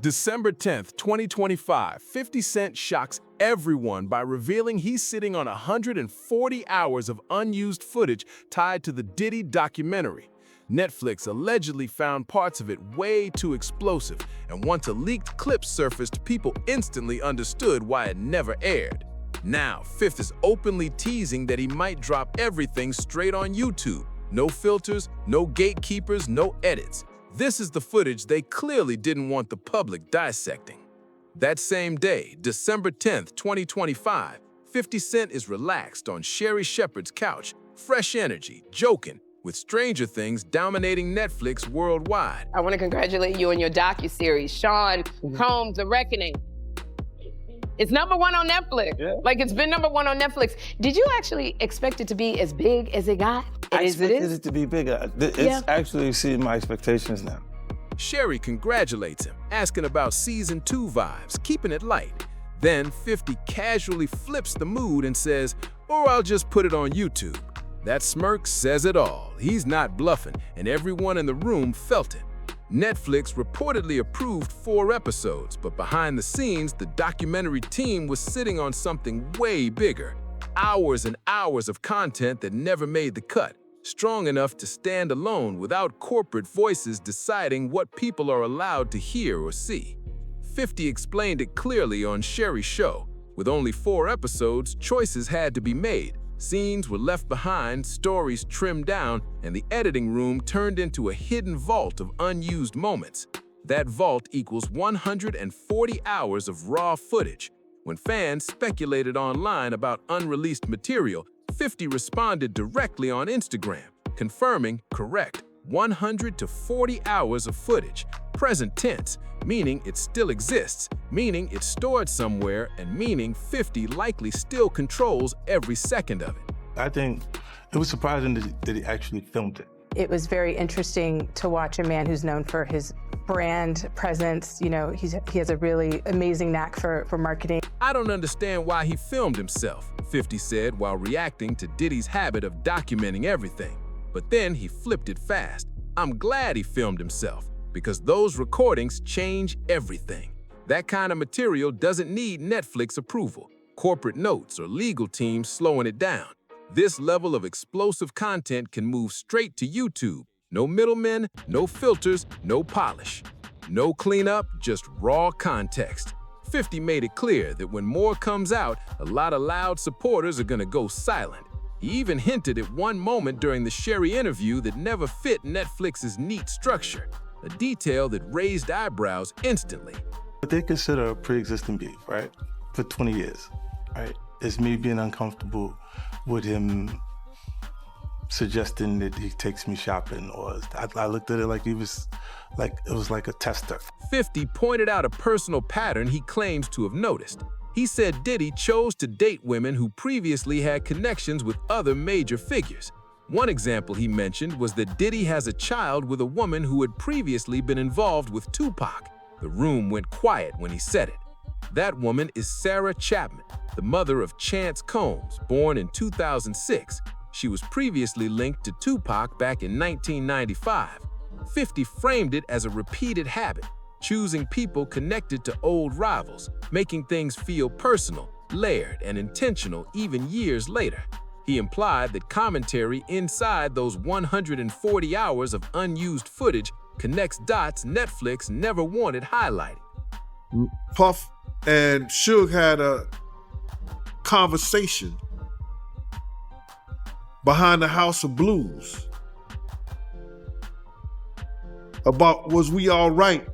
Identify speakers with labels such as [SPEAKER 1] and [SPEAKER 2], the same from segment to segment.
[SPEAKER 1] December 10th, 2025, 50 Cent shocks everyone by revealing he's sitting on 140 hours of unused footage tied to the Diddy documentary. Netflix allegedly found parts of it way too explosive, and once a leaked clip surfaced, people instantly understood why it never aired. Now, Fifth is openly teasing that he might drop everything straight on YouTube. No filters, no gatekeepers, no edits. This is the footage they clearly didn't want the public dissecting. That same day, December 10th, 2025, 50 Cent is relaxed on Sherry Shepherd's couch, fresh energy, joking, with Stranger Things dominating Netflix worldwide.
[SPEAKER 2] I want to congratulate you on your docuseries, Sean Combs, The Reckoning. It's #1 on Netflix.
[SPEAKER 3] Yeah.
[SPEAKER 2] Like, it's been #1 on Netflix. Did you actually expect it to be as big as it got?
[SPEAKER 3] I expected it to be bigger. It's actually exceeding my expectations now.
[SPEAKER 1] Sherry congratulates him, asking about Season 2 vibes, keeping it light. Then 50 casually flips the mood and says, "Or I'll just put it on YouTube." That smirk says it all. He's not bluffing, and everyone in the room felt it. Netflix reportedly approved 4 episodes, but behind the scenes, the documentary team was sitting on something way bigger. Hours and hours of content that never made the cut, strong enough to stand alone without corporate voices deciding what people are allowed to hear or see. 50 explained it clearly on Sherry's show. With only 4 episodes, choices had to be made. Scenes were left behind, stories trimmed down, and the editing room turned into a hidden vault of unused moments. That vault equals 140 hours of raw footage. When fans speculated online about unreleased material, 50 responded directly on Instagram, confirming, correct, 100 to 40 hours of footage, present tense, meaning it still exists, meaning it's stored somewhere, and meaning 50 likely still controls every second of it.
[SPEAKER 3] I think it was surprising that he actually filmed it.
[SPEAKER 4] It was very interesting to watch a man who's known for his brand presence. You know, he has a really amazing knack for marketing.
[SPEAKER 1] "I don't understand why he filmed himself," 50 said while reacting to Diddy's habit of documenting everything. But then he flipped it fast. "I'm glad he filmed himself, because those recordings change everything. That kind of material doesn't need Netflix approval, corporate notes, or legal teams slowing it down. This level of explosive content can move straight to YouTube. No middlemen, no filters, no polish. No cleanup, just raw context." 50 made it clear that when more comes out, a lot of loud supporters are gonna go silent. He even hinted at one moment during the Sherry interview that never fit Netflix's neat structure, a detail that raised eyebrows instantly.
[SPEAKER 3] But they consider a pre-existing beef, right? For 20 years, right? It's me being uncomfortable with him suggesting that he takes me shopping, or I looked at it like it was like a tester.
[SPEAKER 1] 50 pointed out a personal pattern he claims to have noticed. He said Diddy chose to date women who previously had connections with other major figures. One example he mentioned was that Diddy has a child with a woman who had previously been involved with Tupac. The room went quiet when he said it. That woman is Sarah Chapman, the mother of Chance Combs, born in 2006. She was previously linked to Tupac back in 1995. 50 framed it as a repeated habit, choosing people connected to old rivals, making things feel personal, layered, and intentional even years later. He implied that commentary inside those 140 hours of unused footage connects dots Netflix never wanted highlighted.
[SPEAKER 5] Puff and Suge had a conversation behind the House of Blues about was we all right,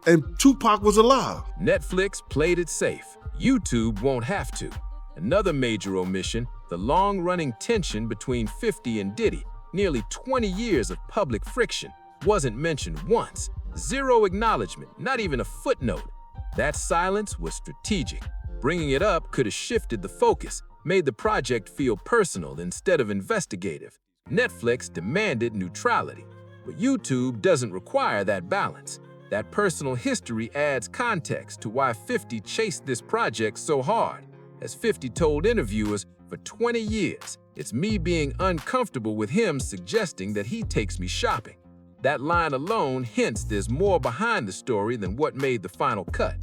[SPEAKER 5] and Tupac was alive.
[SPEAKER 1] Netflix played it safe. YouTube won't have to. Another major omission, the long-running tension between 50 and Diddy, nearly 20 years of public friction, wasn't mentioned once. Zero acknowledgement, not even a footnote. That silence was strategic. Bringing it up could have shifted the focus, made the project feel personal instead of investigative. Netflix demanded neutrality, but YouTube doesn't require that balance. That personal history adds context to why 50 chased this project so hard. As 50 told interviewers, for 20 years, it's me being uncomfortable with him suggesting that he takes me shopping. That line alone hints there's more behind the story than what made the final cut.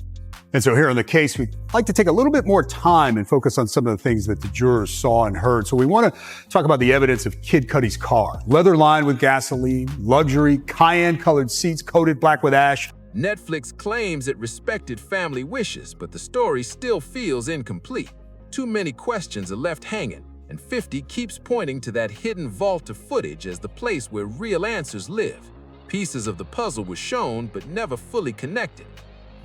[SPEAKER 6] And so here on The Case, we'd like to take a little bit more time and focus on some of the things that the jurors saw and heard. So we want to talk about the evidence of Kid Cudi's car. Leather lined with gasoline, luxury, cayenne-colored seats coated black with ash.
[SPEAKER 1] Netflix claims it respected family wishes, but the story still feels incomplete. Too many questions are left hanging, and 50 keeps pointing to that hidden vault of footage as the place where real answers live. Pieces of the puzzle were shown, but never fully connected.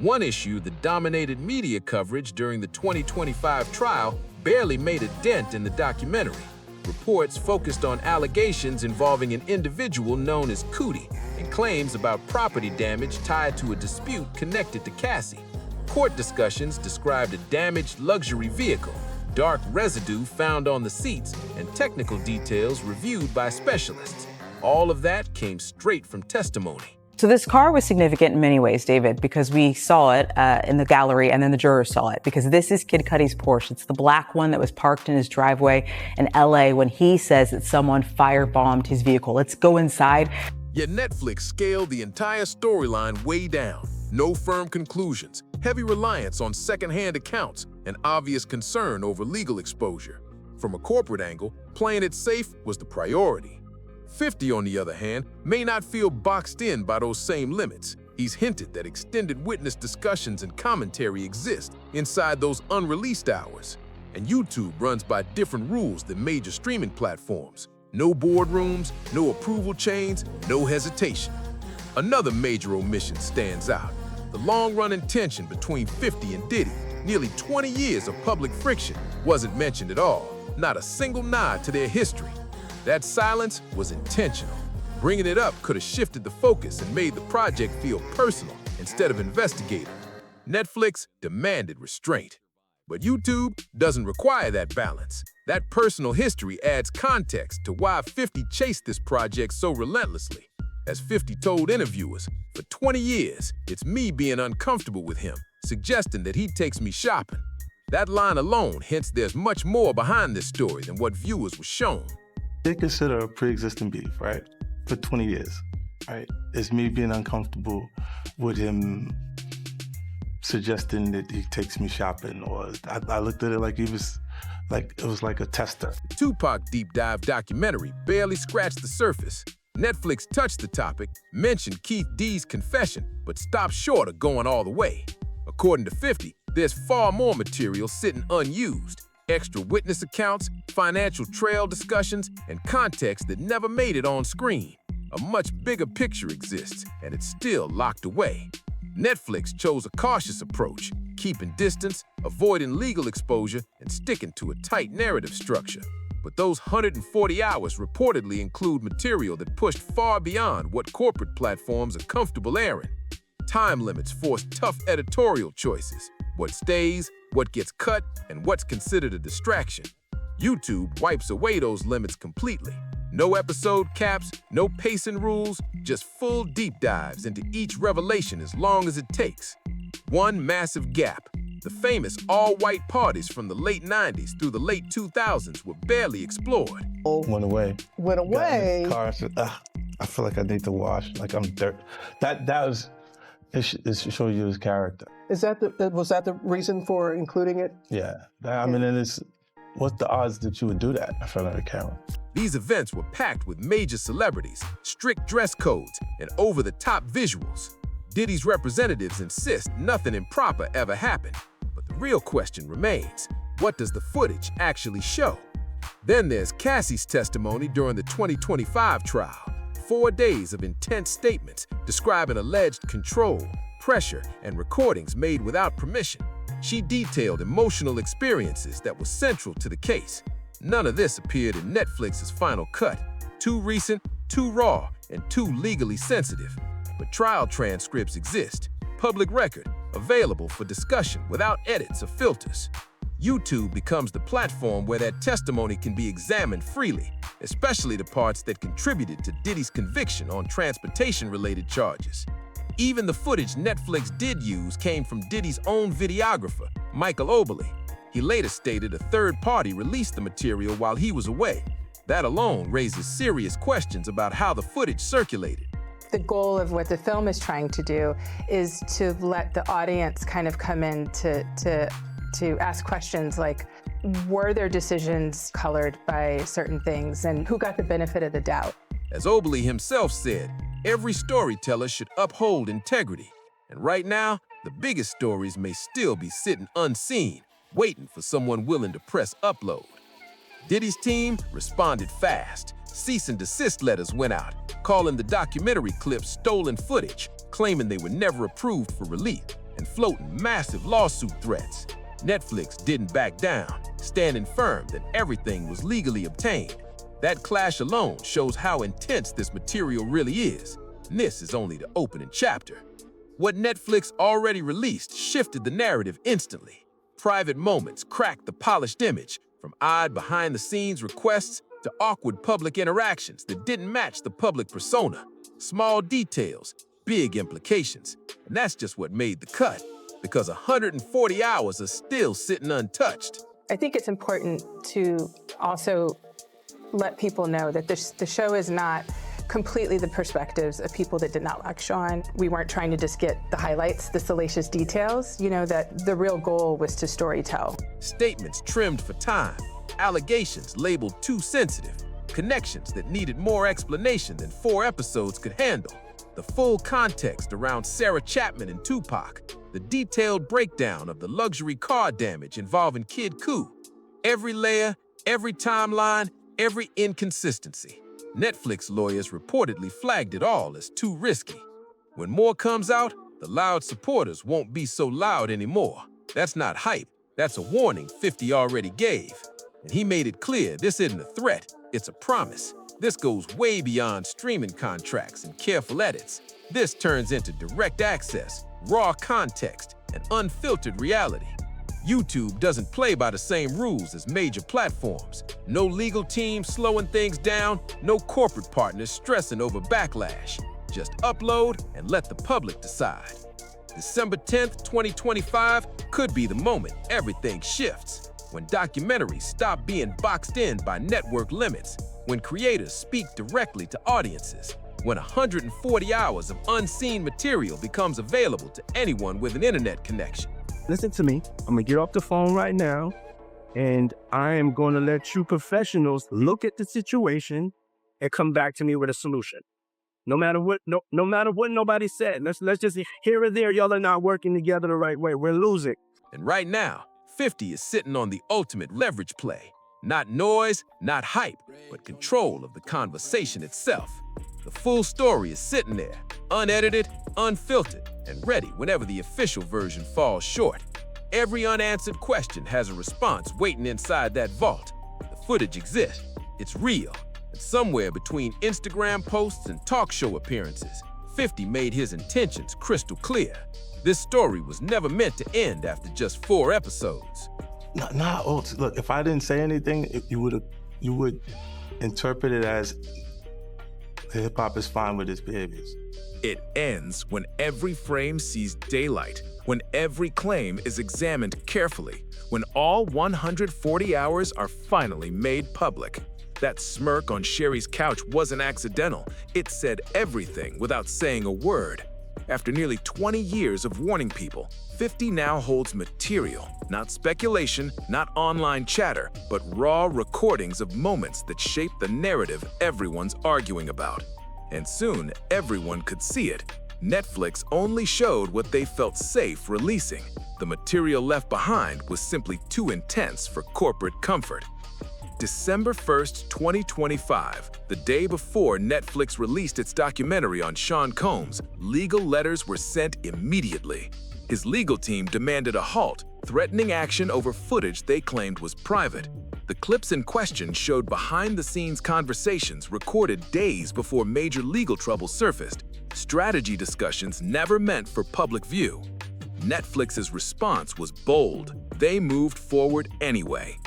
[SPEAKER 1] One issue that dominated media coverage during the 2025 trial barely made a dent in the documentary. Reports focused on allegations involving an individual known as Cudi and claims about property damage tied to a dispute connected to Cassie. Court discussions described a damaged luxury vehicle, dark residue found on the seats, and technical details reviewed by specialists. All of that came straight from testimony.
[SPEAKER 7] So this car was significant in many ways, David, because we saw it in the gallery and then the jurors saw it, because this is Kid Cudi's Porsche. It's the black one that was parked in his driveway in LA when he says that someone firebombed his vehicle. Let's go inside.
[SPEAKER 1] Yet Netflix scaled the entire storyline way down. No firm conclusions, heavy reliance on second-hand accounts, and obvious concern over legal exposure. From a corporate angle, playing it safe was the priority. 50, on the other hand, may not feel boxed in by those same limits. He's hinted that extended witness discussions and commentary exist inside those unreleased hours. And YouTube runs by different rules than major streaming platforms. No boardrooms, no approval chains, no hesitation. Another major omission stands out. The long-running tension between 50 and Diddy, nearly 20 years of public friction, wasn't mentioned at all. Not a single nod to their history. That silence was intentional. Bringing it up could have shifted the focus and made the project feel personal instead of investigative. Netflix demanded restraint. But YouTube doesn't require that balance. That personal history adds context to why 50 chased this project so relentlessly. As 50 told interviewers, for 20 years, it's me being uncomfortable with him, suggesting that he takes me shopping. That line alone hints there's much more behind this story than what viewers were shown.
[SPEAKER 3] They consider a pre-existing beef, right? For 20 years, right? It's me being uncomfortable with him suggesting that he takes me shopping, or I looked at it like it was like a tester.
[SPEAKER 1] The Tupac deep dive documentary barely scratched the surface. Netflix touched the topic, mentioned Keith D's confession, but stopped short of going all the way. According to 50, there's far more material sitting unused. Extra witness accounts, financial trail discussions, and context that never made it on screen. A much bigger picture exists, and it's still locked away. Netflix chose a cautious approach, keeping distance, avoiding legal exposure, and sticking to a tight narrative structure. But those 140 hours reportedly include material that pushed far beyond what corporate platforms are comfortable airing. Time limits force tough editorial choices. What stays, what gets cut, and what's considered a distraction. YouTube wipes away those limits completely. No episode caps, no pacing rules, just full deep dives into each revelation as long as it takes. One massive gap. The famous all-white parties from the late 90s through the late 2000s were barely explored.
[SPEAKER 3] Went away.
[SPEAKER 8] Went away.
[SPEAKER 3] Car, I said, I feel like I need to wash, like I'm dirt. That was, it shows you his character.
[SPEAKER 8] Was that the reason for including it?
[SPEAKER 3] Yeah, I mean, what's the odds that you would do that in front of the camera?
[SPEAKER 1] These events were packed with major celebrities, strict dress codes, and over-the-top visuals. Diddy's representatives insist nothing improper ever happened. But the real question remains, what does the footage actually show? Then there's Cassie's testimony during the 2025 trial. 4 days of intense statements describing alleged control, pressure, and recordings made without permission. She detailed emotional experiences that were central to the case. None of this appeared in Netflix's final cut. Too recent, too raw, and too legally sensitive. But trial transcripts exist, public record, available for discussion without edits or filters. YouTube becomes the platform where that testimony can be examined freely, especially the parts that contributed to Diddy's conviction on transportation-related charges. Even the footage Netflix did use came from Diddy's own videographer, Michael Oberle. He later stated a third party released the material while he was away. That alone raises serious questions about how the footage circulated.
[SPEAKER 4] The goal of what the film is trying to do is to let the audience kind of come in to ask questions like, were their decisions colored by certain things, and who got the benefit of the doubt?
[SPEAKER 1] As Obley himself said, every storyteller should uphold integrity. And right now, the biggest stories may still be sitting unseen, waiting for someone willing to press upload. Diddy's team responded fast. Cease and desist letters went out, calling the documentary clips stolen footage, claiming they were never approved for release, and floating massive lawsuit threats. Netflix didn't back down, standing firm that everything was legally obtained. That clash alone shows how intense this material really is. And this is only the opening chapter. What Netflix already released shifted the narrative instantly. Private moments cracked the polished image, from odd behind-the-scenes requests to awkward public interactions that didn't match the public persona. Small details, big implications. And that's just what made the cut, because 140 hours are still sitting untouched.
[SPEAKER 4] I think it's important to also let people know that the show is not completely the perspectives of people that did not like Sean. We weren't trying to just get the highlights, the salacious details, that the real goal was to storytell.
[SPEAKER 1] Statements trimmed for time, allegations labeled too sensitive, connections that needed more explanation than 4 episodes could handle, the full context around Sarah Chapman and Tupac, the detailed breakdown of the luxury car damage involving Kid Coup, every layer, every timeline, every inconsistency. Netflix lawyers reportedly flagged it all as too risky. When more comes out, the loud supporters won't be so loud anymore. That's not hype, that's a warning 50 already gave. And he made it clear this isn't a threat, it's a promise. This goes way beyond streaming contracts and careful edits. This turns into direct access, raw context, and unfiltered reality. YouTube doesn't play by the same rules as major platforms. No legal team slowing things down, no corporate partners stressing over backlash. Just upload and let the public decide. December 10th, 2025 could be the moment everything shifts. When documentaries stop being boxed in by network limits, when creators speak directly to audiences, when 140 hours of unseen material becomes available to anyone with an internet connection.
[SPEAKER 9] Listen to me. I'm gonna get off the phone right now, and I am going to let you professionals look at the situation and come back to me with a solution. No matter what nobody said. Let's just here or there, y'all are not working together the right way. We're losing.
[SPEAKER 1] And right now, 50 is sitting on the ultimate leverage play. Not noise, not hype, but control of the conversation itself. The full story is sitting there, unedited, unfiltered, and ready whenever the official version falls short. Every unanswered question has a response waiting inside that vault. The footage exists, it's real, and somewhere between Instagram posts and talk show appearances, 50 made his intentions crystal clear. This story was never meant to end after just 4 episodes.
[SPEAKER 3] Look, if I didn't say anything, you would interpret it as hip-hop is fine with its behaviors.
[SPEAKER 10] It ends when every frame sees daylight, when every claim is examined carefully, when all 140 hours are finally made public. That smirk on Sherry's couch wasn't accidental. It said everything without saying a word. After nearly 20 years of warning people, 50 now holds material, not speculation, not online chatter, but raw recordings of moments that shape the narrative everyone's arguing about. And soon, everyone could see it. Netflix only showed what they felt safe releasing. The material left behind was simply too intense for corporate comfort. December 1st, 2025, the day before Netflix released its documentary on Sean Combs, legal letters were sent immediately. His legal team demanded a halt, threatening action over footage they claimed was private. The clips in question showed behind-the-scenes conversations recorded days before major legal trouble surfaced, strategy discussions never meant for public view. Netflix's response was bold. They moved forward anyway.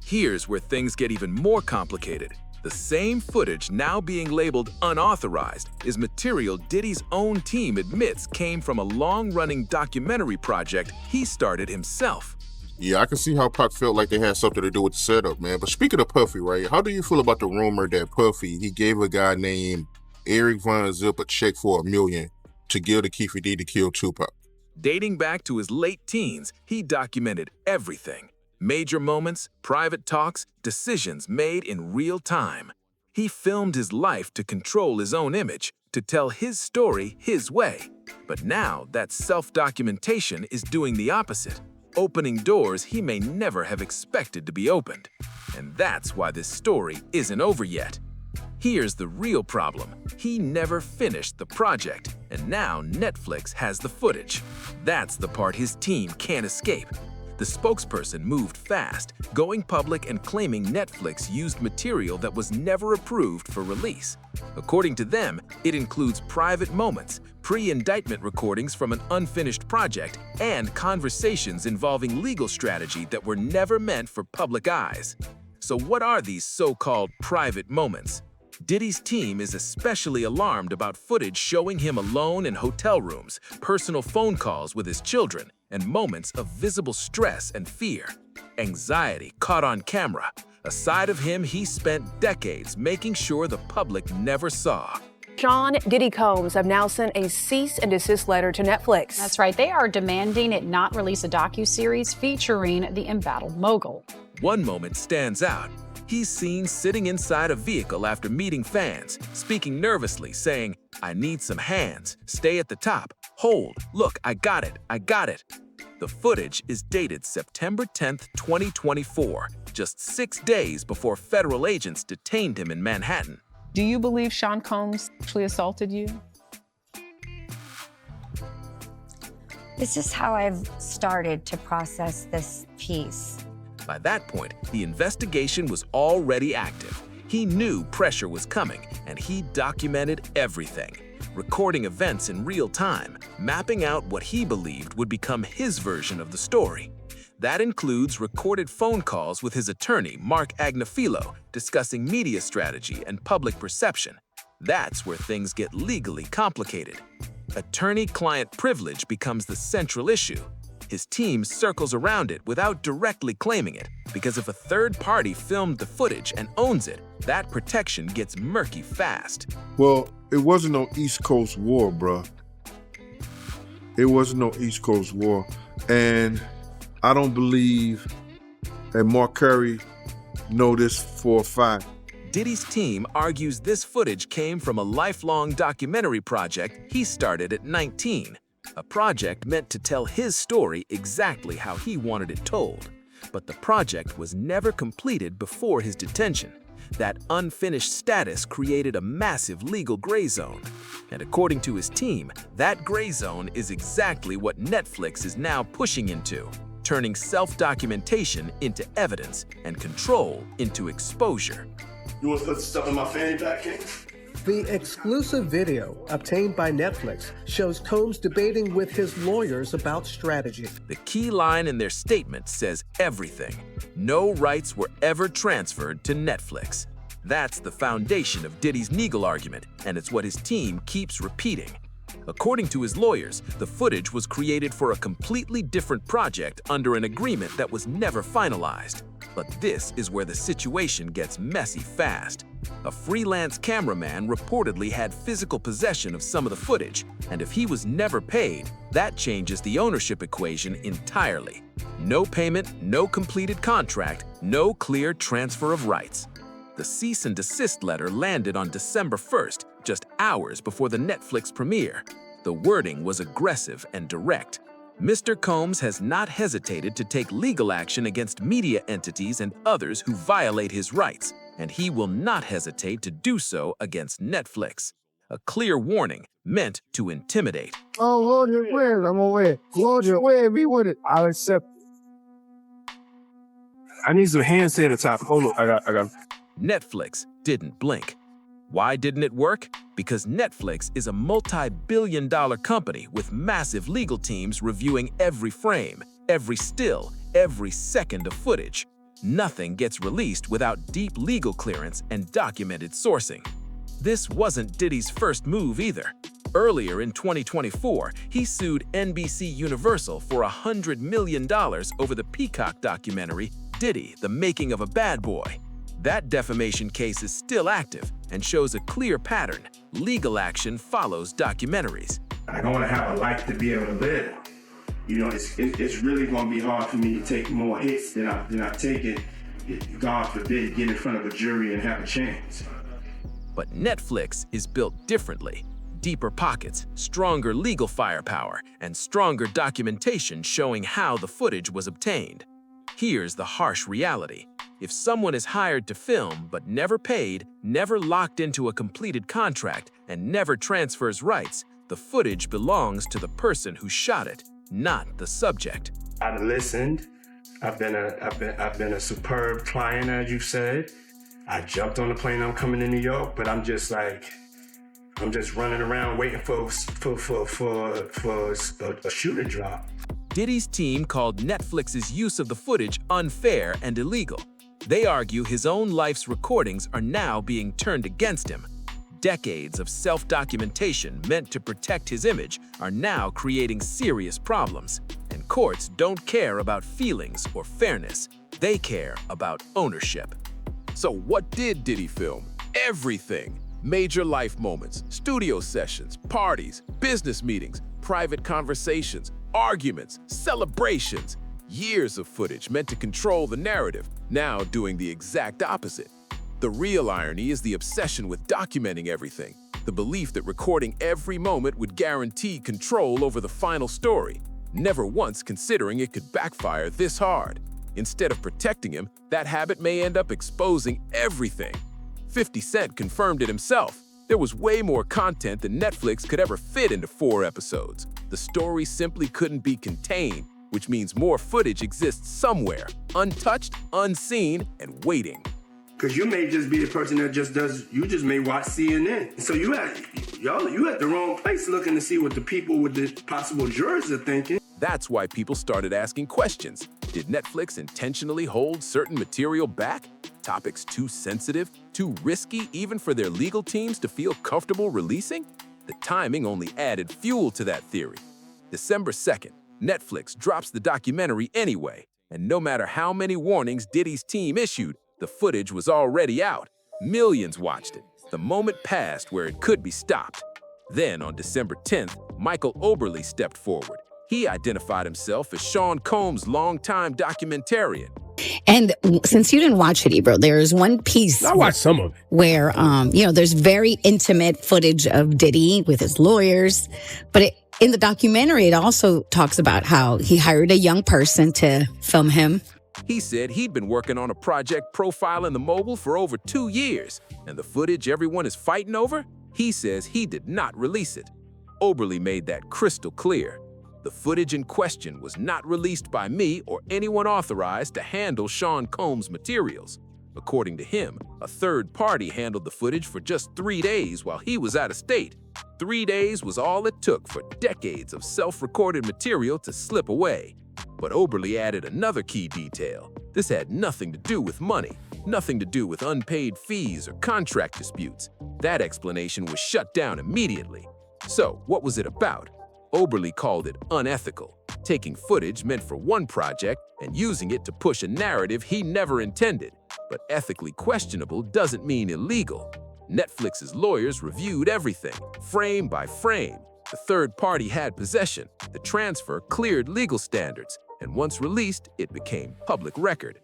[SPEAKER 10] Here's where things get even more complicated. The same footage now being labeled unauthorized is material Diddy's own team admits came from a long-running documentary project he started himself.
[SPEAKER 11] Yeah, I can see how Pac felt like they had something to do with the setup, man. But speaking of Puffy, right, how do you feel about the rumor that Puffy, he gave a guy named Eric Von Zip a check for $1 million to give to Keefe D to kill Tupac.
[SPEAKER 10] Dating back to his late teens, he documented everything. Major moments, private talks, decisions made in real time. He filmed his life to control his own image, to tell his story his way. But now that self-documentation is doing the opposite, opening doors he may never have expected to be opened. And that's why this story isn't over yet. Here's the real problem. He never finished the project, and now Netflix has the footage. That's the part his team can't escape. The spokesperson moved fast, going public and claiming Netflix used material that was never approved for release. According to them, it includes private moments, pre-indictment recordings from an unfinished project, and conversations involving legal strategy that were never meant for public eyes. So what are these so-called private moments? Diddy's team is especially alarmed about footage showing him alone in hotel rooms, personal phone calls with his children, and moments of visible stress and fear. Anxiety caught on camera, a side of him he spent decades making sure the public never saw.
[SPEAKER 12] Sean Diddy Combs have now sent a cease and desist letter to Netflix.
[SPEAKER 13] That's right. They are demanding it not release a docuseries featuring the embattled mogul.
[SPEAKER 10] One moment stands out. He's seen sitting inside a vehicle after meeting fans, speaking nervously, saying, "I need some hands. Stay at the top. Hold. Look, I got it. I got it." The footage is dated September 10th, 2024, just 6 days before federal agents detained him in Manhattan.
[SPEAKER 14] Do you believe Sean Combs actually assaulted you?
[SPEAKER 15] This is how I've started to process this piece.
[SPEAKER 10] By that point, the investigation was already active. He knew pressure was coming, and he documented everything, recording events in real time, mapping out what he believed would become his version of the story. That includes recorded phone calls with his attorney, Mark Agnifilo, discussing media strategy and public perception. That's where things get legally complicated. Attorney-client privilege becomes the central issue. His team circles around it without directly claiming it, because if a third party filmed the footage and owns it, that protection gets murky fast.
[SPEAKER 5] Well, it wasn't no East Coast war, bruh. It wasn't no East Coast war. And I don't believe that Mark Curry know this for a fact.
[SPEAKER 10] Diddy's team argues this footage came from a lifelong documentary project he started at 19. A project meant to tell his story exactly how he wanted it told. But the project was never completed before his detention. That unfinished status created a massive legal gray zone. And according to his team, that gray zone is exactly what Netflix is now pushing into, turning self-documentation into evidence and control into exposure.
[SPEAKER 16] You want to put stuff in my fanny pack, King?
[SPEAKER 8] The exclusive video obtained by Netflix shows Combs debating with his lawyers about strategy.
[SPEAKER 10] The key line in their statement says everything. No rights were ever transferred to Netflix. That's the foundation of Diddy's legal argument, and it's what his team keeps repeating. According to his lawyers, the footage was created for a completely different project under an agreement that was never finalized. But this is where the situation gets messy fast. A freelance cameraman reportedly had physical possession of some of the footage, and if he was never paid, that changes the ownership equation entirely. No payment, no completed contract, no clear transfer of rights. The cease and desist letter landed on December 1st, just hours before the Netflix premiere. The wording was aggressive and direct. Mr. Combs has not hesitated to take legal action against media entities and others who violate his rights, and he will not hesitate to do so against Netflix. A clear warning meant to intimidate.
[SPEAKER 9] Oh, hold your way. I'm away. Hold your way. Be with it. I'll accept. I need some hand sanitizer. Hold on. I got.
[SPEAKER 10] Netflix didn't blink. Why didn't it work? Because Netflix is a multi-billion-dollar company with massive legal teams reviewing every frame, every still, every second of footage. Nothing gets released without deep legal clearance and documented sourcing. This wasn't Diddy's first move either. Earlier in 2024, he sued NBC Universal for $100 million over the Peacock documentary, Diddy, The Making of a Bad Boy. That defamation case is still active and shows a clear pattern: legal action follows documentaries.
[SPEAKER 16] I don't want to have a life to be able to live. You know, it's really going to be hard for me to take more hits than I've taken. God forbid, get in front of a jury and have a chance.
[SPEAKER 10] But Netflix is built differently. Deeper pockets, stronger legal firepower, and stronger documentation showing how the footage was obtained. Here's the harsh reality. If someone is hired to film but never paid, never locked into a completed contract, and never transfers rights, the footage belongs to the person who shot it, not the subject.
[SPEAKER 9] I've listened. I've been a superb client, as you said. I jumped on the plane. I'm coming to New York, but I'm just running around waiting for a shoe to drop.
[SPEAKER 10] Diddy's team called Netflix's use of the footage unfair and illegal. They argue his own life's recordings are now being turned against him. Decades of self-documentation meant to protect his image are now creating serious problems. And courts don't care about feelings or fairness. They care about ownership.
[SPEAKER 1] So what did Diddy film? Everything. Major life moments, studio sessions, parties, business meetings, private conversations, arguments, celebrations. Years of footage meant to control the narrative, now doing the exact opposite. The real irony is the obsession with documenting everything, the belief that recording every moment would guarantee control over the final story, never once considering it could backfire this hard. Instead of protecting him, that habit may end up exposing everything. 50 Cent confirmed it himself. There was way more content than Netflix could ever fit into 4 episodes. The story simply couldn't be contained, which means more footage exists somewhere, untouched, unseen, and waiting.
[SPEAKER 16] Because you may just be the person that you just may watch CNN. So you at the wrong place looking to see what the people with the possible jurors are thinking.
[SPEAKER 1] That's why people started asking questions. Did Netflix intentionally hold certain material back? Topics too sensitive, too risky even for their legal teams to feel comfortable releasing? The timing only added fuel to that theory. December 2nd, Netflix drops the documentary anyway, and no matter how many warnings Diddy's team issued, the footage was already out. Millions watched it. The moment passed where it could be stopped. Then on December 10th, Michael Oberle stepped forward. He identified himself as Sean Combs' longtime documentarian.
[SPEAKER 17] And since you didn't watch it, Ebro, there is one piece.
[SPEAKER 9] I watched some of it.
[SPEAKER 17] Where, there's very intimate footage of Diddy with his lawyers. But in the documentary, it also talks about how he hired a young person to film him.
[SPEAKER 1] He said he'd been working on a project profiling the mogul for over 2 years. And the footage everyone is fighting over? He says he did not release it. Oberle made that crystal clear. The footage in question was not released by me or anyone authorized to handle Sean Combs' materials. According to him, a third party handled the footage for just 3 days while he was out of state. 3 days was all it took for decades of self-recorded material to slip away. But Oberle added another key detail. This had nothing to do with money, nothing to do with unpaid fees or contract disputes. That explanation was shut down immediately. So, what was it about? Oberle called it unethical, taking footage meant for one project and using it to push a narrative he never intended. But ethically questionable doesn't mean illegal. Netflix's lawyers reviewed everything, frame by frame. The third party had possession. The transfer cleared legal standards, and once released, it became public record.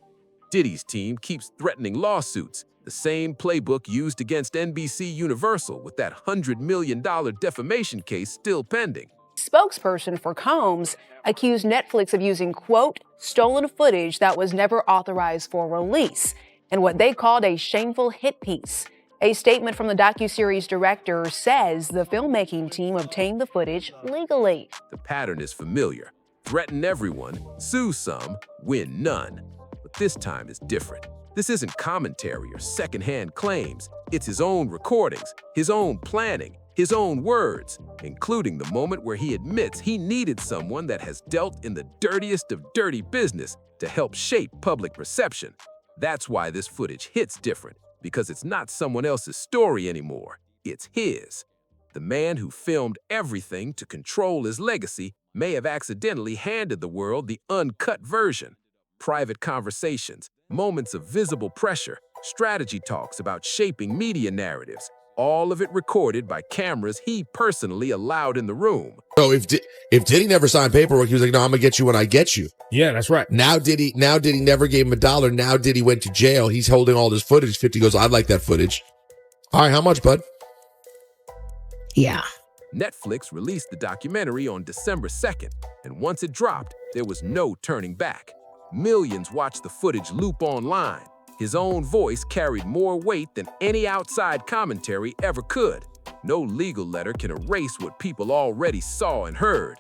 [SPEAKER 1] Diddy's team keeps threatening lawsuits, the same playbook used against NBC Universal with that $100 million defamation case still pending.
[SPEAKER 12] Spokesperson for Combs accused Netflix of using, quote, stolen footage that was never authorized for release in what they called a shameful hit piece. A statement from the docuseries director says the filmmaking team obtained the footage legally.
[SPEAKER 1] The pattern is familiar. Threaten everyone, sue some, win none. But this time is different. This isn't commentary or secondhand claims. It's his own recordings, his own planning, his own words, including the moment where he admits he needed someone that has dealt in the dirtiest of dirty business to help shape public perception. That's why this footage hits different, because it's not someone else's story anymore. It's his. The man who filmed everything to control his legacy may have accidentally handed the world the uncut version. Private conversations, moments of visible pressure, strategy talks about shaping media narratives. all of it recorded by cameras he personally allowed in the room.
[SPEAKER 18] So if Diddy never signed paperwork, he was like, no, I'm gonna get you when I get you.
[SPEAKER 9] Yeah, that's right.
[SPEAKER 18] Now Diddy never gave him $1. Now Diddy went to jail. He's holding all this footage. 50 goes, I'd like that footage. All right, how much, bud?
[SPEAKER 17] Yeah.
[SPEAKER 1] Netflix released the documentary on December 2nd, and once it dropped, there was no turning back. Millions watched the footage loop online. His own voice carried more weight than any outside commentary ever could. No legal letter can erase what people already saw and heard.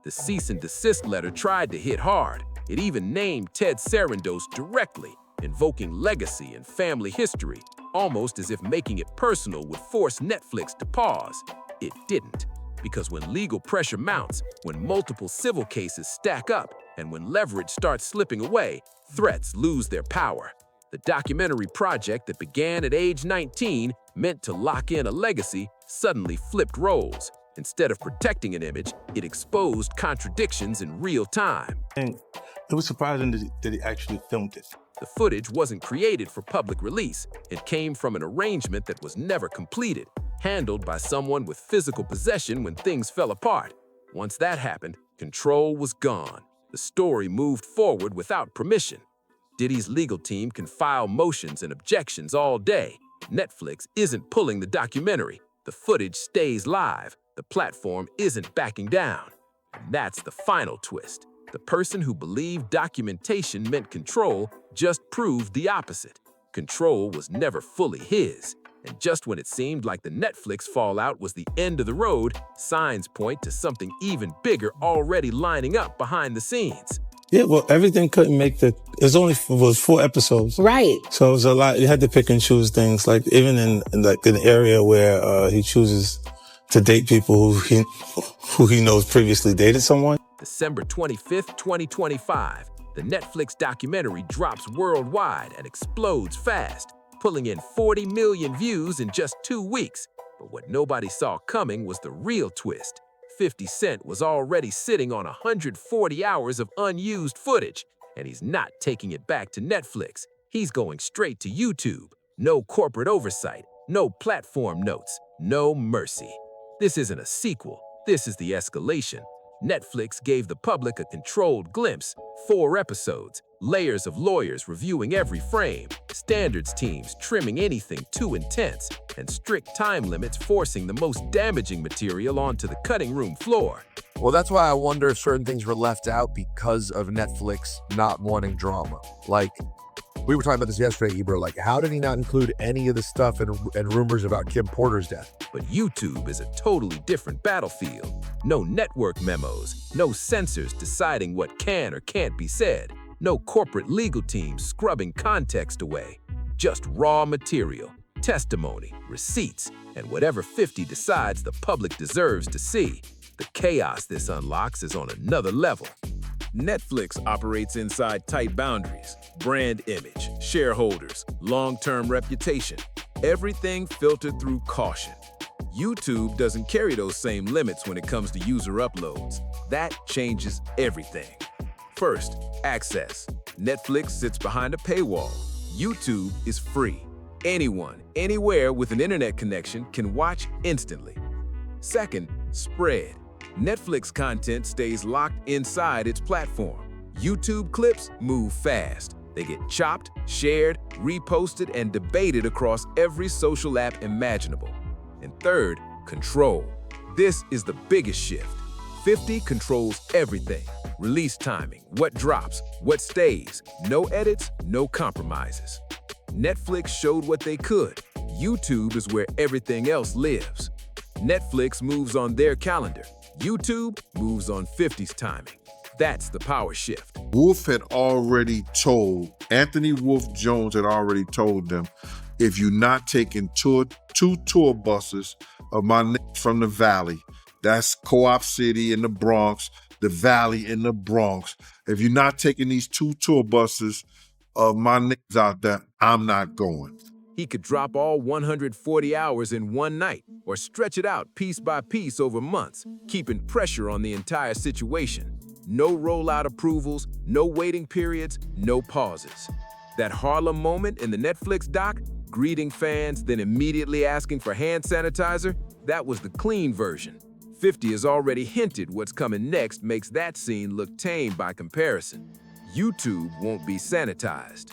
[SPEAKER 1] The cease and desist letter tried to hit hard. It even named Ted Sarandos directly, invoking legacy and family history, almost as if making it personal would force Netflix to pause. It didn't, because when legal pressure mounts, when multiple civil cases stack up, and when leverage starts slipping away, threats lose their power. The documentary project that began at age 19, meant to lock in a legacy, suddenly flipped roles. Instead of protecting an image, it exposed contradictions in real time.
[SPEAKER 3] And it was surprising that he actually filmed it.
[SPEAKER 1] The footage wasn't created for public release. It came from an arrangement that was never completed, handled by someone with physical possession when things fell apart. Once that happened, control was gone. The story moved forward without permission. Diddy's legal team can file motions and objections all day. Netflix isn't pulling the documentary. The footage stays live. The platform isn't backing down. And that's the final twist. The person who believed documentation meant control just proved the opposite. Control was never fully his. And just when it seemed like the Netflix fallout was the end of the road, signs point to something even bigger already lining up behind the scenes.
[SPEAKER 3] Yeah, well, everything couldn't make it was 4 episodes.
[SPEAKER 17] Right.
[SPEAKER 3] So it was a lot. You had to pick and choose things, like even in an area where he chooses to date people who he knows previously dated someone.
[SPEAKER 1] December 25th, 2025, the Netflix documentary drops worldwide and explodes fast, pulling in 40 million views in just 2 weeks. But what nobody saw coming was the real twist. 50 Cent was already sitting on 140 hours of unused footage, and he's not taking it back to Netflix. He's going straight to YouTube. No corporate oversight, no platform notes, no mercy. This isn't a sequel. This is the escalation. Netflix gave the public a controlled glimpse, 4 episodes, layers of lawyers reviewing every frame, standards teams trimming anything too intense, and strict time limits forcing the most damaging material onto the cutting room floor.
[SPEAKER 19] Well, that's why I wonder if certain things were left out because of Netflix not wanting drama. Like, we were talking about this yesterday, Ebro. Like, how did he not include any of the stuff and rumors about Kim Porter's death?
[SPEAKER 1] But YouTube is a totally different battlefield. No network memos, no censors deciding what can or can't be said, no corporate legal teams scrubbing context away. Just raw material, testimony, receipts, and whatever 50 decides the public deserves to see. The chaos this unlocks is on another level. Netflix operates inside tight boundaries. Brand image, shareholders, long-term reputation. Everything filtered through caution. YouTube doesn't carry those same limits when it comes to user uploads. That changes everything. First, access. Netflix sits behind a paywall. YouTube is free. Anyone, anywhere with an internet connection can watch instantly. Second, spread. Netflix content stays locked inside its platform. YouTube clips move fast. They get chopped, shared, reposted, and debated across every social app imaginable. And third, control. This is the biggest shift. 50 controls everything. Release timing, what drops, what stays. No edits, no compromises. Netflix showed what they could. YouTube is where everything else lives. Netflix moves on their calendar. YouTube moves on 50's timing. That's the power shift.
[SPEAKER 5] Wolf had already told, Anthony Wolf Jones had already told them, if you're not taking two tour buses of my niggas from the Valley, that's Co-op City in the Bronx, the Valley in the Bronx. If you're not taking these 2 tour buses of my niggas out there, I'm not going.
[SPEAKER 1] He could drop all 140 hours in one night or stretch it out piece by piece over months, keeping pressure on the entire situation. No rollout approvals, no waiting periods, no pauses. That Harlem moment in the Netflix doc, greeting fans, then immediately asking for hand sanitizer, that was the clean version. 50 has already hinted what's coming next makes that scene look tame by comparison. YouTube won't be sanitized.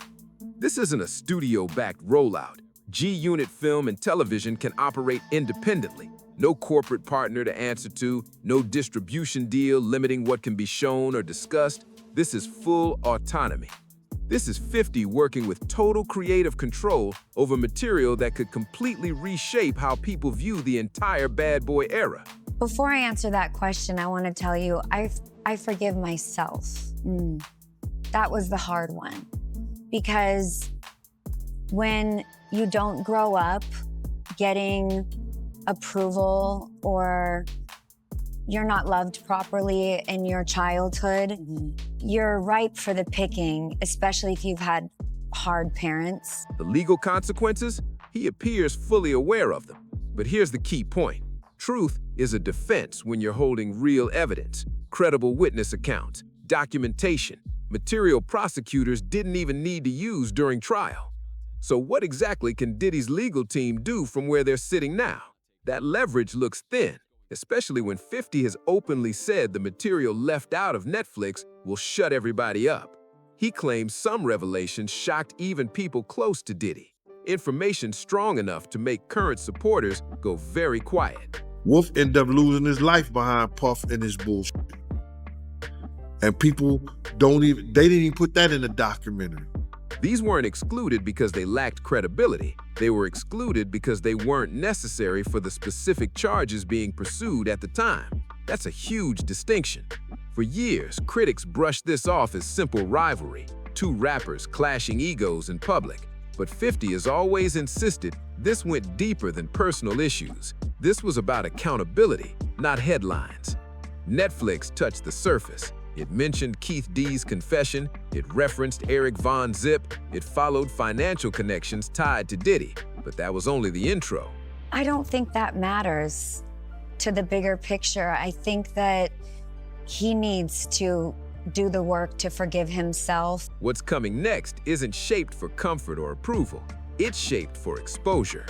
[SPEAKER 1] This isn't a studio-backed rollout. G-Unit Film and Television can operate independently. No corporate partner to answer to, no distribution deal limiting what can be shown or discussed. This is full autonomy. This is 50 working with total creative control over material that could completely reshape how people view the entire bad boy era.
[SPEAKER 15] Before I answer that question, I want to tell you, I forgive myself. That was the hard one. Because when you don't grow up getting approval or you're not loved properly in your childhood, you're ripe for the picking, especially if you've had hard parents.
[SPEAKER 1] The legal consequences? He appears fully aware of them. But here's the key point. Truth is a defense when you're holding real evidence, credible witness accounts, documentation, material prosecutors didn't even need to use during trial. So what exactly can Diddy's legal team do from where they're sitting now? That leverage looks thin, especially when 50 has openly said the material left out of Netflix will shut everybody up. He claims some revelations shocked even people close to Diddy. Information strong enough to make current supporters go very quiet.
[SPEAKER 5] Wolf ended up losing his life behind Puff and his bullshit. And people they didn't even put that in the documentary.
[SPEAKER 1] These weren't excluded because they lacked credibility. They were excluded because they weren't necessary for the specific charges being pursued at the time. That's a huge distinction. For years, critics brushed this off as simple rivalry, two rappers clashing egos in public. But 50 has always insisted this went deeper than personal issues. This was about accountability, not headlines. Netflix touched the surface. It mentioned Keith D's confession, it referenced Eric Von Zip, it followed financial connections tied to Diddy, but that was only the intro.
[SPEAKER 15] I don't think that matters to the bigger picture. I think that he needs to do the work to forgive himself.
[SPEAKER 1] What's coming next isn't shaped for comfort or approval. It's shaped for exposure.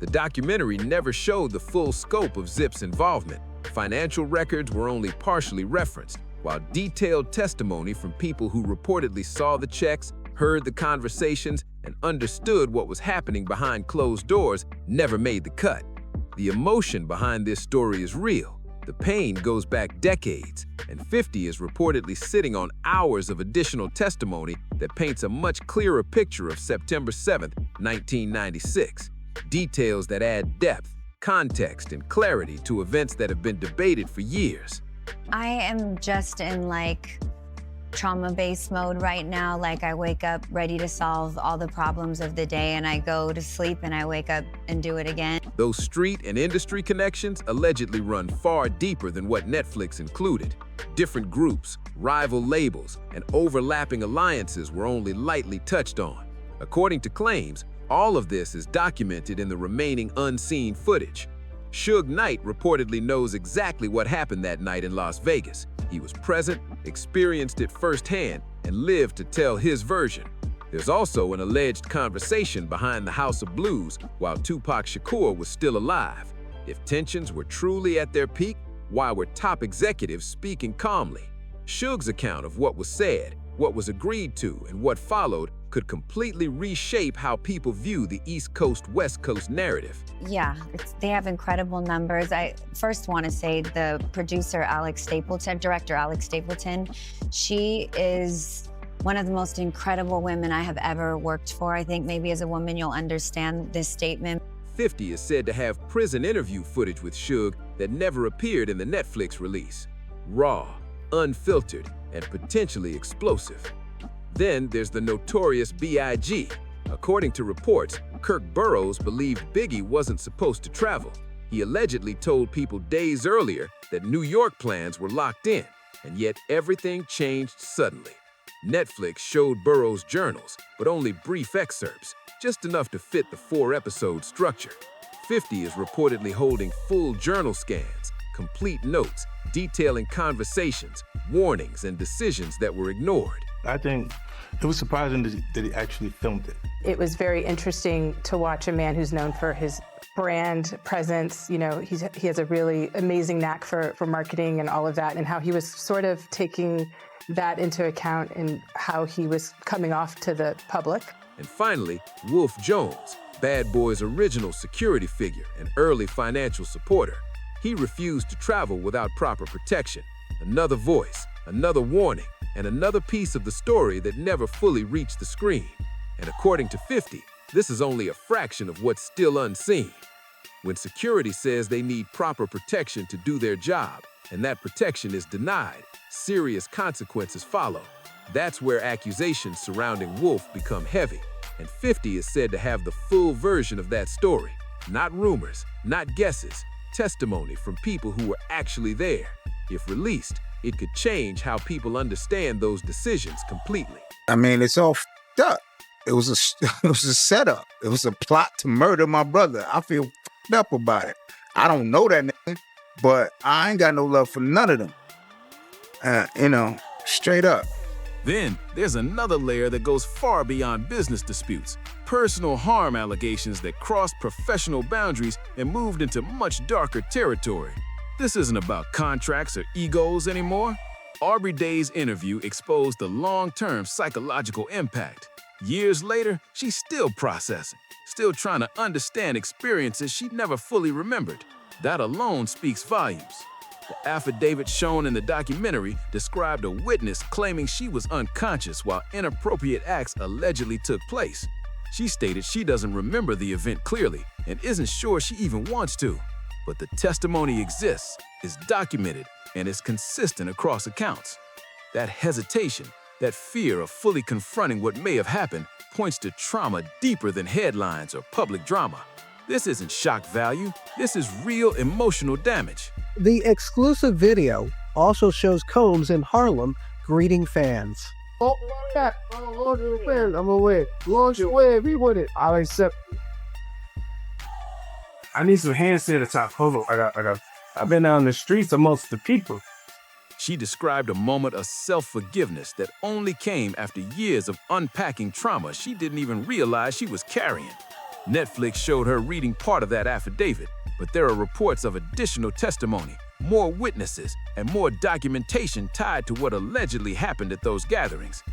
[SPEAKER 1] The documentary never showed the full scope of Zip's involvement. Financial records were only partially referenced, while detailed testimony from people who reportedly saw the checks, heard the conversations, and understood what was happening behind closed doors never made the cut. The emotion behind this story is real. The pain goes back decades, and 50 is reportedly sitting on hours of additional testimony that paints a much clearer picture of September 7th, 1996. Details that add depth, context, and clarity to events that have been debated for years.
[SPEAKER 15] I am just in trauma-based mode right now. I wake up ready to solve all the problems of the day and I go to sleep and I wake up and do it again.
[SPEAKER 1] Those street and industry connections allegedly run far deeper than what Netflix included. Different groups, rival labels, and overlapping alliances were only lightly touched on. According to claims, all of this is documented in the remaining unseen footage. Suge Knight reportedly knows exactly what happened that night in Las Vegas. He was present, experienced it firsthand, and lived to tell his version. There's also an alleged conversation behind the House of Blues while Tupac Shakur was still alive. If tensions were truly at their peak, why were top executives speaking calmly? Suge's account of what was said, what was agreed to, and what followed could completely reshape how people view the East Coast-West Coast narrative.
[SPEAKER 15] Yeah, they have incredible numbers. I first want to say the producer, director Alex Stapleton, she is one of the most incredible women I have ever worked for. I think maybe as a woman you'll understand this statement.
[SPEAKER 1] 50 is said to have prison interview footage with Suge that never appeared in the Netflix release. Raw, unfiltered, and potentially explosive. Then there's the notorious B.I.G. According to reports, Kirk Burroughs believed Biggie wasn't supposed to travel. He allegedly told people days earlier that New York plans were locked in, and yet everything changed suddenly. Netflix showed Burroughs' journals, but only brief excerpts, just enough to fit the 4-episode structure. 50 is reportedly holding full journal scans, complete notes, detailing conversations, warnings, and decisions that were ignored.
[SPEAKER 3] I think it was surprising that he actually filmed it.
[SPEAKER 4] It was very interesting to watch a man who's known for his brand presence. You know, he has a really amazing knack for marketing and all of that, and how he was sort of taking that into account in how he was coming off to the public.
[SPEAKER 1] And finally, Wolf Jones, Bad Boy's original security figure and early financial supporter. He refused to travel without proper protection. Another voice, another warning, and another piece of the story that never fully reached the screen. And according to 50, this is only a fraction of what's still unseen. When security says they need proper protection to do their job, and that protection is denied, serious consequences follow. That's where accusations surrounding Wolf become heavy, and 50 is said to have the full version of that story. Not rumors, not guesses, testimony from people who were actually there. If released, it could change how people understand those decisions completely.
[SPEAKER 20] I mean, it's all f***ed up. It was a setup. It was a plot to murder my brother. I feel f***ed up about it. I don't know that nigga, but I ain't got no love for none of them. You know, straight up.
[SPEAKER 1] Then there's another layer that goes far beyond business disputes. Personal harm allegations that crossed professional boundaries and moved into much darker territory. This isn't about contracts or egos anymore. Aubrey Day's interview exposed the long-term psychological impact. Years later, she's still processing, still trying to understand experiences she never fully remembered. That alone speaks volumes. The affidavit shown in the documentary described a witness claiming she was unconscious while inappropriate acts allegedly took place. She stated she doesn't remember the event clearly and isn't sure she even wants to. But the testimony exists, is documented, and is consistent across accounts. That hesitation, that fear of fully confronting what may have happened, points to trauma deeper than headlines or public drama. This isn't shock value, this is real emotional damage.
[SPEAKER 8] The exclusive video also shows Combs in Harlem greeting fans.
[SPEAKER 9] Oh, God. I'm away. Launch away. We with it. I'll accept. I need some hand sanitizer. Hold on. I've been out in the streets amongst the people.
[SPEAKER 1] She described a moment of self-forgiveness that only came after years of unpacking trauma she didn't even realize she was carrying. Netflix showed her reading part of that affidavit, but there are reports of additional testimony, more witnesses, and more documentation tied to what allegedly happened at those gatherings.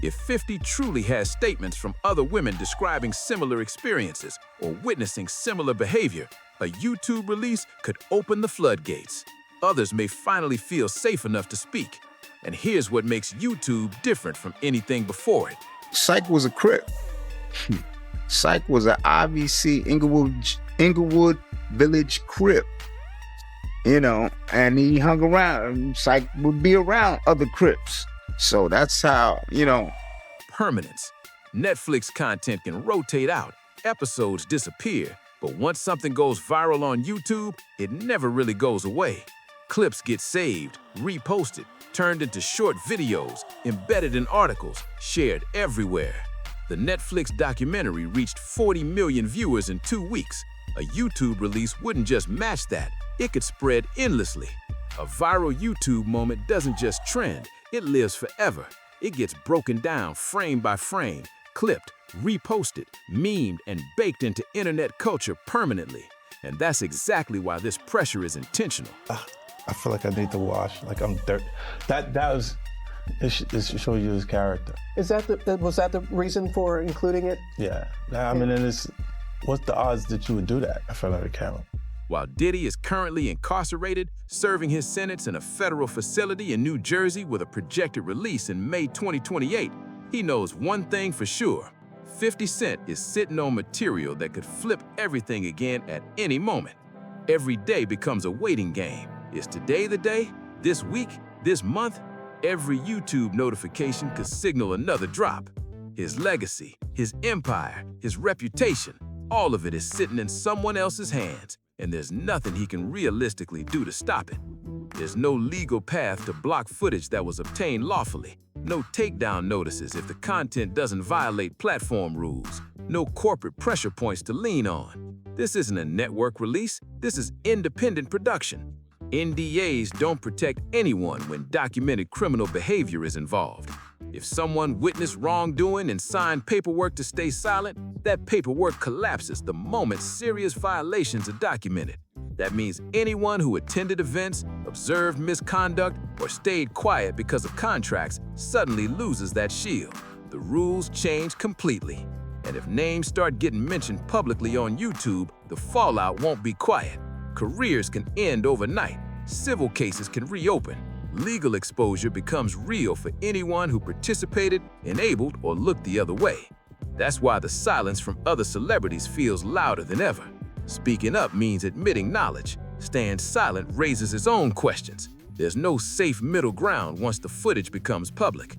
[SPEAKER 1] If 50 truly has statements from other women describing similar experiences or witnessing similar behavior, a YouTube release could open the floodgates. Others may finally feel safe enough to speak. And here's what makes YouTube different from anything before it.
[SPEAKER 20] Psych was a Crip. Psych was an IVC Inglewood Village Crip. You know, and he hung around. Psych would be around other Crips. So that's how, you know.
[SPEAKER 1] Permanence. Netflix content can rotate out, episodes disappear, but once something goes viral on YouTube, it never really goes away. Clips get saved, reposted, turned into short videos, embedded in articles, shared everywhere. The Netflix documentary reached 40 million viewers in 2 weeks. A YouTube release wouldn't just match that, it could spread endlessly. A viral YouTube moment doesn't just trend, it lives forever. It gets broken down frame by frame, clipped, reposted, memed, and baked into internet culture permanently. And that's exactly why this pressure is intentional.
[SPEAKER 3] I feel like I need to wash, like I'm dirt. It shows you his character.
[SPEAKER 8] Was that the reason for including it?
[SPEAKER 3] Yeah. I mean, what's the odds that you would do that in front of the camera?
[SPEAKER 1] While Diddy is currently incarcerated, serving his sentence in a federal facility in New Jersey with a projected release in May 2028, he knows one thing for sure. 50 Cent is sitting on material that could flip everything again at any moment. Every day becomes a waiting game. Is today the day? This week? This month? Every YouTube notification could signal another drop. His legacy, his empire, his reputation, all of it is sitting in someone else's hands, and there's nothing he can realistically do to stop it. There's no legal path to block footage that was obtained lawfully, no takedown notices if the content doesn't violate platform rules, no corporate pressure points to lean on. This isn't a network release, this is independent production. NDAs don't protect anyone when documented criminal behavior is involved. If someone witnessed wrongdoing and signed paperwork to stay silent, that paperwork collapses the moment serious violations are documented. That means anyone who attended events, observed misconduct, or stayed quiet because of contracts suddenly loses that shield. The rules change completely. And if names start getting mentioned publicly on YouTube, the fallout won't be quiet. Careers can end overnight. Civil cases can reopen. Legal exposure becomes real for anyone who participated, enabled, or looked the other way. That's why the silence from other celebrities feels louder than ever. Speaking up means admitting knowledge. Staying silent raises its own questions. There's no safe middle ground once the footage becomes public.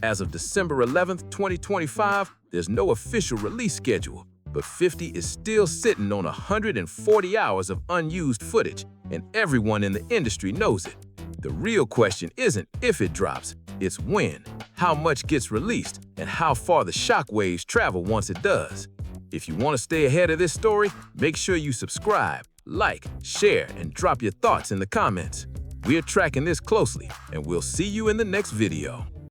[SPEAKER 1] As of December 11th, 2025, there's no official release schedule, but 50 is still sitting on 140 hours of unused footage, and everyone in the industry knows it. The real question isn't if it drops, it's when, how much gets released, and how far the shockwaves travel once it does. If you want to stay ahead of this story, make sure you subscribe, like, share, and drop your thoughts in the comments. We're tracking this closely, and we'll see you in the next video.